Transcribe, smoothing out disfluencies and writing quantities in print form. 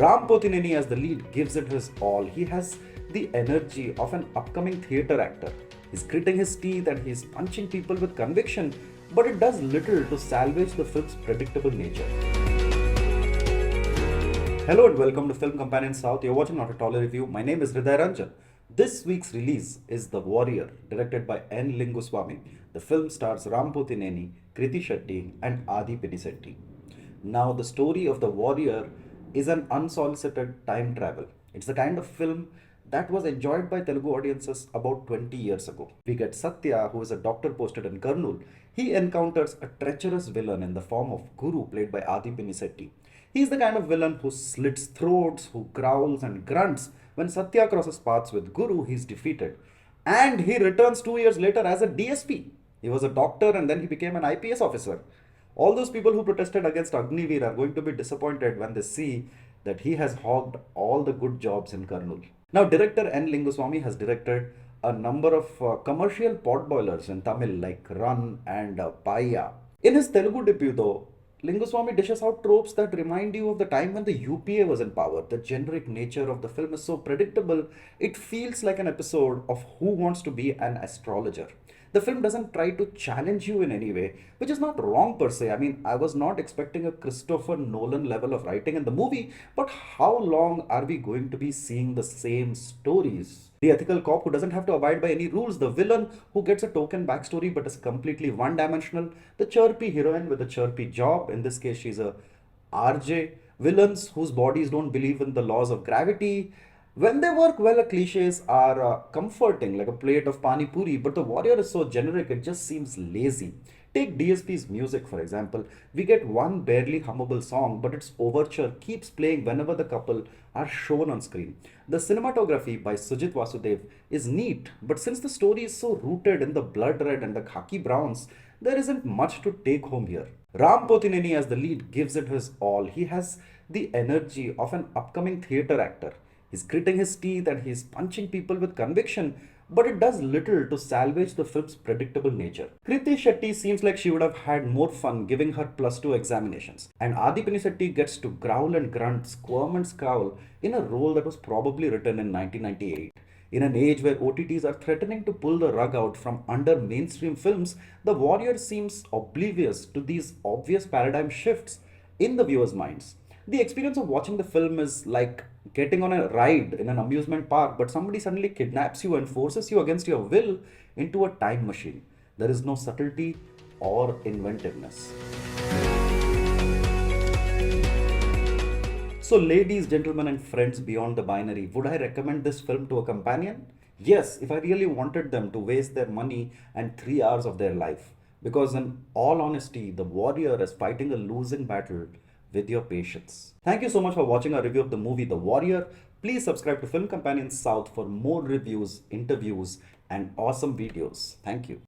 Pothineni as the lead gives it his all. He has the energy of an upcoming theatre actor. He's gritting his teeth and he's punching people with conviction, but it does little to salvage the film's predictable nature. Hello and welcome to Film Companion South. You're watching Not A Tolly review. My name is Hriday Ranjan. This week's release is The Warrior, directed by NLinguswamy. The film stars Pothineni, Krithi Shetty, and Krithi Shetty. Now, the story of The Warrior is an unsolicited time travel. It's the kind of film that was enjoyed by Telugu audiences about 20 years ago. We get Satya, who is a doctor posted in Kurnool. He encounters a treacherous villain in the form of Guru, played by Krithi Shetty. He's the kind of villain who slits throats, who growls and grunts. When Satya crosses paths with Guru, he's defeated. And he returns 2 years later as a DSP. He was a doctor and then he became an IPS officer. All those people who protested against Agniveer are going to be disappointed when they see that he has hogged all the good jobs in Kurnool. Now, director NLinguswamy has directed a number of commercial potboilers in Tamil like Run and Paya. In his Telugu debut though, Linguswamy dishes out tropes that remind you of the time when the UPA was in power. The generic nature of the film is so predictable, it feels like an episode of Who Wants to Be an Astrologer. The film doesn't try to challenge you in any way, which is not wrong per se. I mean, I was not expecting a Christopher Nolan level of writing in the movie, but how long are we going to be seeing the same stories? The ethical cop who doesn't have to abide by any rules, the villain who gets a token backstory but is completely one-dimensional, the chirpy heroine with a chirpy job, in this case she's a RJ, villains whose bodies don't believe in the laws of gravity. When they work well, cliches are comforting, like a plate of pani puri, but The Warrior is so generic, it just seems lazy. Take DSP's music, for example. We get one barely hummable song, but its overture keeps playing whenever the couple are shown on screen. The cinematography by Sujit Vasudev is neat, but since the story is so rooted in the blood red and the khaki browns, there isn't much to take home here. Pothineni as the lead gives it his all. He has the energy of an upcoming theatre actor. He's gritting his teeth and he's punching people with conviction, but it does little to salvage the film's predictable nature. Krithi Shetty seems like she would have had more fun giving her +2 examinations, and Krithi Shetty gets to growl and grunt, squirm and scowl in a role that was probably written in 1998. In an age where OTTs are threatening to pull the rug out from under mainstream films, The Warrior seems oblivious to these obvious paradigm shifts in the viewers' minds. The experience of watching the film is like getting on a ride in an amusement park, but somebody suddenly kidnaps you and forces you against your will into a time machine. There is no subtlety or inventiveness. So, ladies, gentlemen, and friends beyond the binary, would I recommend this film to a companion? Yes, if I really wanted them to waste their money and 3 hours of their life. Because, in all honesty, The Warrior is fighting a losing battle with your patience. Thank you so much for watching our review of the movie The Warrior. Please subscribe to Film Companion South for more reviews, interviews, and awesome videos. Thank you.